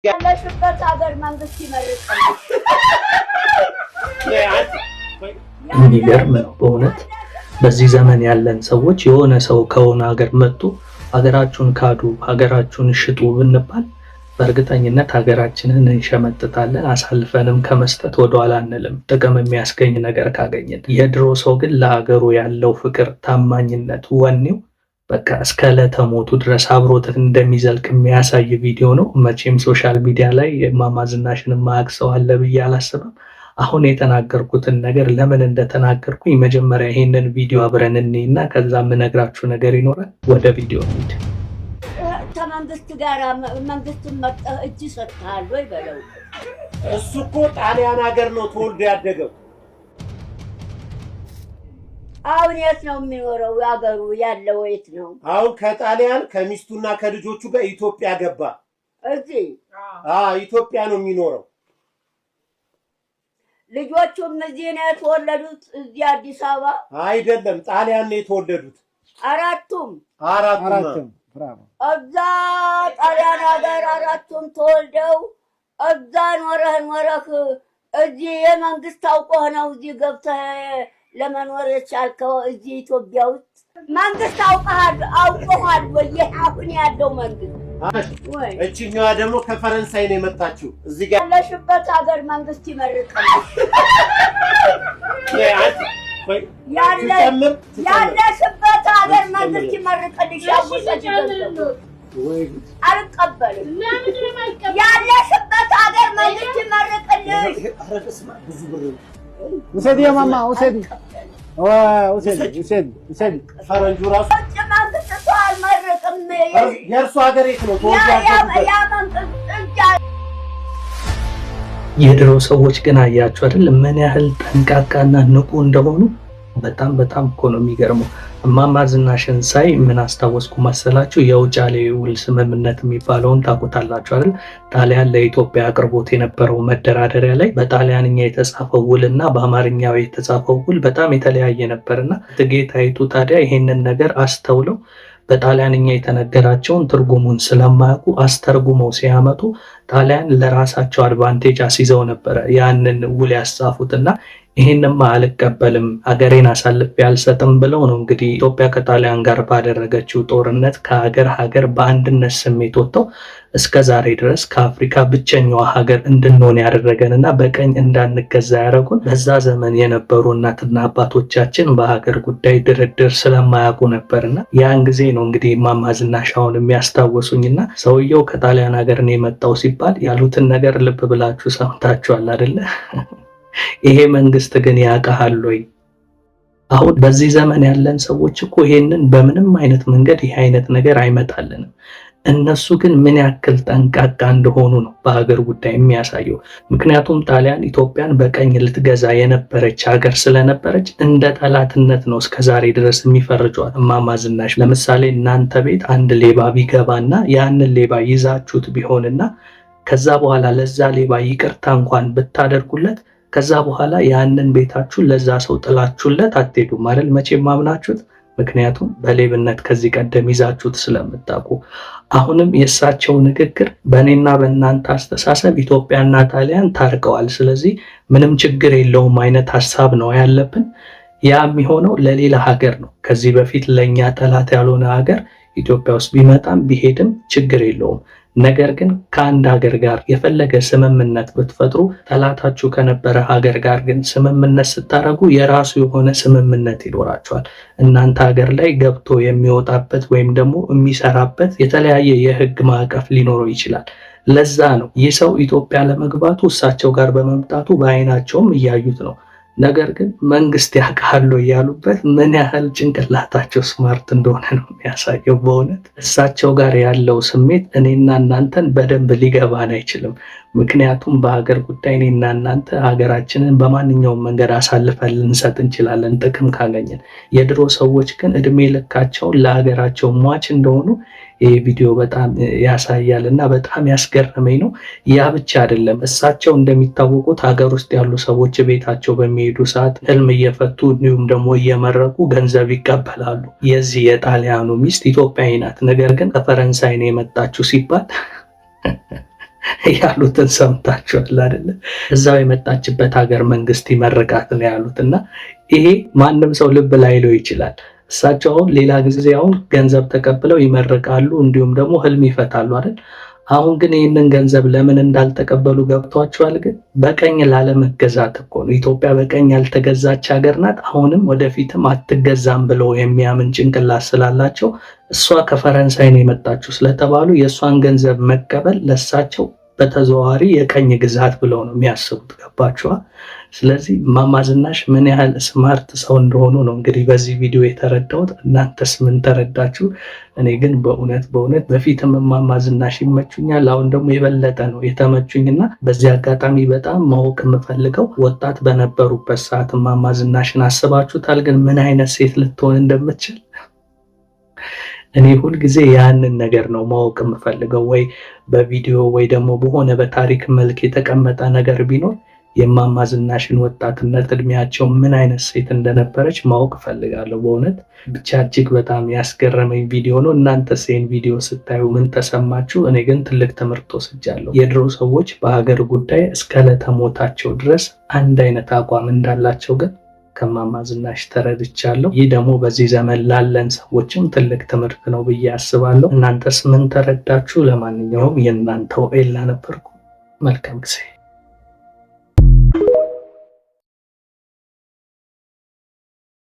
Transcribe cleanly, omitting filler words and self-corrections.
ያለሽበት ሀገር መንግስት ይመርጣል። የሚገርም ነው በእውነት በዚህ ዘመን ያለን ሰዎች የሆነ ሰው ከሆነ ሀገር መጥቶ ሀገራችሁን ካዱ ሀገራችሁን ሽጡ ብንባል በእርግጠኝነት ሀገራችንን እንሸመጥታለን። አሳልፈንም ከመስጠት ወደኋላ አንልም፣ ጥቅም የሚያስገኝ ነገር ካገኘን። የድሮ ሰው ግን ለሀገሩ ያለው ፍቅር፣ ታማኝነት፣ ወኔው በቃ እስከ ዕለተ ሞቱ ድረስ አብሮት እንደሚዘልቅ የሚያሳይ ቪዲዮ ነው። መቼም ሶሻል ሚዲያ ላይ እማማ ዝናሽን የማያውቅ ሰው አለ ብዬ አላስብም። አሁን የተናገርኩትን ነገር ለምን እንደተናገርኩኝ መጀመሪያ ይሄንን ቪዲዮ አብረን እንይና ከዛ የምነግራችሁ ነገር ይኖራል። ወደ ቪዲዮ እንሂድ። ከመንግስት ጋር መንግስትን መጥተህ እጅ ሰጥተሃል ወይ በለው። እሱ እኮ ጣሊያን ሀገር ነው ተወልዶ ያደገው። አሁን የት ነው የሚኖረው? ያገሩ ያለው የት ነው? አሁን ከጣሊያን ከሚስቱና ከልጆቹ ጋር ኢትዮጵያ ገባ። እዚህ ኢትዮጵያ ነው የሚኖረው። ልጆቹም እዚህ ነው የተወለዱት? እዚህ አዲስ አበባ አይደለም፣ ጣሊያን ነው የተወለዱት። አራቱም እዛ ጣሊያን ሀገር አራቱም ተወልደው እዛ ኖረህ እዚህ የመንግስት አውቆህ ነው እዚህ ገብተህ ለመኖር የቻልከው። እዚህ ኢትዮጵያ ውስጥ መንግስት አውቆሃል ወይ? አሁን ያለው መንግስት እቺኛዋ ደግሞ ከፈረንሳይ ነው የመጣችው። እዚህ ጋር ያለሽበት ሀገር መንግስት ይመርቃል። ያለሽበት ሀገር መንግስት ይመርቅልሽ። አልቀበልም። ያለሽበት ሀገር መንግስት ይመርቅልሽ። ውሰድ የማማ ውሰድ ፈረንጁ ራሱ መንግስት እኮ አልመርቅም። የእርሱ ሀገር የት ነው? የድሮ ሰዎች ግን አያችሁ አይደል ምን ያህል ጠንቃቃና ንቁ እንደሆኑ። በጣም እኮ ነው የሚገርመው። እማማ ዝናሽን ሳይ ምን አስታወስኩ መሰላችሁ? የውጫሌ ውል ስምምነት የሚባለውን ታውቁታላችሁ አይደል? ጣሊያን ለኢትዮጵያ አቅርቦት የነበረው መደራደሪያ ላይ በጣሊያንኛ የተጻፈው ውልና በአማርኛው የተጻፈው ውል በጣም የተለያየ ነበርና እቴጌ ጣይቱ ታዲያ ይሄንን ነገር አስተውለው በጣሊያንኛ የተነገራቸውን ትርጉሙን ስለማያውቁ አስተርጉመው ሲያመጡ ጣሊያን ለራሳቸው አድቫንቴጅ አስይዘው ነበረ ያንን ውል ያጻፉትና ይሄንማ አልቀበልም አገሬን አሳልፌ አልሰጥም ብለው ነው እንግዲህ ኢትዮጵያ ከጣሊያን ጋር ባደረገችው ጦርነት ከሀገር በአንድነት ስሜት ወጥተው እስከ ዛሬ ድረስ ከአፍሪካ ብቸኛዋ ሀገር እንድንሆን ያደረገንና በቀኝ እንዳንገዛ ያደረጉን በዛ ዘመን የነበሩ እናትና አባቶቻችን በሀገር ጉዳይ ድርድር ስለማያውቁ ነበርና ያን ጊዜ ነው እንግዲህ እማማ ዝናሽ አሁን የሚያስታወሱኝና ሰውየው ከጣሊያን ሀገር ነው የመጣው ሲባል ያሉትን ነገር ልብ ብላችሁ ሰምታችኋል አይደለ? ይሄ መንግስት ግን ያውቃል ወይ? አሁን በዚህ ዘመን ያለን ሰዎች እኮ ይሄንን በምንም አይነት መንገድ ይሄ አይነት ነገር አይመጣልንም። እነሱ ግን ምን ያክል ጠንቃቃ እንደሆኑ ነው በሀገር ጉዳይ የሚያሳየው። ምክንያቱም ጣሊያን ኢትዮጵያን በቀኝ ልትገዛ የነበረች ሀገር ስለነበረች እንደ ጠላትነት ነው እስከዛሬ ድረስ የሚፈርጇት። እማማ ዝናሽ ለምሳሌ እናንተ ቤት አንድ ሌባ ቢገባና ያንን ሌባ ይዛችሁት ቢሆንና ከዛ በኋላ ለዛ ሌባ ይቅርታ እንኳን ብታደርጉለት ከዛ በኋላ ያንን ቤታችሁን ለዛ ሰው ጥላችሁለት አትሄዱም አይደል? መቼም ማምናችሁት። ምክንያቱም በሌብነት ከዚህ ቀደም ይዛችሁት ስለምታውቁ። አሁንም የእሳቸው ንግግር በእኔና በእናንተ አስተሳሰብ ኢትዮጵያና ጣሊያን ታርቀዋል፣ ስለዚህ ምንም ችግር የለውም አይነት ሀሳብ ነው ያለብን። ያ የሚሆነው ለሌላ ሀገር ነው። ከዚህ በፊት ለእኛ ጠላት ያልሆነ ሀገር ኢትዮጵያ ውስጥ ቢመጣም ቢሄድም ችግር የለውም። ነገር ግን ከአንድ ሀገር ጋር የፈለገ ስምምነት ብትፈጥሩ ጠላታችሁ ከነበረ ሀገር ጋር ግን ስምምነት ስታደርጉ የራሱ የሆነ ስምምነት ይኖራቸዋል። እናንተ ሀገር ላይ ገብቶ የሚወጣበት ወይም ደግሞ የሚሰራበት የተለያየ የህግ ማዕቀፍ ሊኖረው ይችላል። ለዛ ነው ይህ ሰው ኢትዮጵያ ለመግባቱ እሳቸው ጋር በመምጣቱ በአይናቸውም እያዩት ነው። ነገር ግን መንግስት ያውቃሉ ያሉበት ምን ያህል ጭንቅላታቸው ስማርት እንደሆነ ነው የሚያሳየው። በእውነት እሳቸው ጋር ያለው ስሜት እኔና እናንተን በደንብ ሊገባን አይችልም። ምክንያቱም በሀገር ጉዳይ እኔና እናንተ ሀገራችንን በማንኛውም መንገድ አሳልፈን ልንሰጥ እንችላለን ጥቅም ካገኘን። የድሮ ሰዎች ግን እድሜ ልካቸውን ለሀገራቸው ሟች እንደሆኑ ይህ ቪዲዮ በጣም ያሳያል እና በጣም ያስገረመኝ ነው። ያ ብቻ አይደለም። እሳቸው እንደሚታወቁት ሀገር ውስጥ ያሉ ሰዎች ቤታቸው በሚሄዱ ሰዓት ህልም እየፈቱ እንዲሁም ደግሞ እየመረቁ ገንዘብ ይቀበላሉ። የዚህ የጣሊያኑ ሚስት ኢትዮጵያዊ ናት፣ ነገር ግን ከፈረንሳይ ነው የመጣችው ሲባል ያሉትን ሰምታችኋል አይደለ? እዛው የመጣችበት ሀገር መንግስት ይመርቃት ነው ያሉት እና ይሄ ማንም ሰው ልብ ላይለው ይችላል። እሳቸው አሁን ሌላ ጊዜ አሁን ገንዘብ ተቀብለው ይመርቃሉ፣ እንዲሁም ደግሞ ህልም ይፈታሉ አይደል? አሁን ግን ይህንን ገንዘብ ለምን እንዳልተቀበሉ ገብቷቸዋል። ግን በቀኝ ላለመገዛት እኮ ነው። ኢትዮጵያ በቀኝ ያልተገዛች ሀገር ናት። አሁንም ወደፊትም አትገዛም ብለው የሚያምን ጭንቅላት ስላላቸው እሷ ከፈረንሳይ ነው የመጣችው ስለተባሉ የእሷን ገንዘብ መቀበል ለሳቸው በተዘዋዋሪ የቀኝ ግዛት ብለው ነው የሚያስቡት። ገባችኋል? ስለዚህ እማማ ዝናሽ ምን ያህል ስማርት ሰው እንደሆኑ ነው እንግዲህ በዚህ ቪዲዮ የተረዳሁት። እናንተስ ምን ተረዳችሁ? እኔ ግን በእውነት በፊትም እማማ ዝናሽ ይመቹኛል፣ አሁን ደግሞ የበለጠ ነው የተመቹኝና በዚህ አጋጣሚ በጣም ማወቅ የምፈልገው ወጣት በነበሩበት ሰዓት እማማ ዝናሽን አስባችሁታል? ግን ምን አይነት ሴት ልትሆን እንደምትችል እኔ ሁልጊዜ ያንን ነገር ነው ማወቅ የምፈልገው። ወይ በቪዲዮ ወይ ደግሞ በሆነ በታሪክ መልክ የተቀመጠ ነገር ቢኖር የእማማ ዝናሽን ወጣትነት እድሜያቸው ምን አይነት ሴት እንደነበረች ማወቅ እፈልጋለሁ። በእውነት ብቻ እጅግ በጣም ያስገረመኝ ቪዲዮ ነው። እናንተስ ይህን ቪዲዮ ስታዩ ምን ተሰማችሁ? እኔ ግን ትልቅ ትምህርት ወስጃለሁ። የድሮ ሰዎች በሀገር ጉዳይ እስከ ዕለተ ሞታቸው ድረስ አንድ አይነት አቋም እንዳላቸው ግን ከእማማ ዝናሽ ተረድቻለሁ። ይህ ደግሞ በዚህ ዘመን ላለን ሰዎችም ትልቅ ትምህርት ነው ብዬ አስባለሁ። እናንተስ ምን ተረዳችሁ? ለማንኛውም የእናንተው ኤላ ነበርኩ። መልካም ጊዜ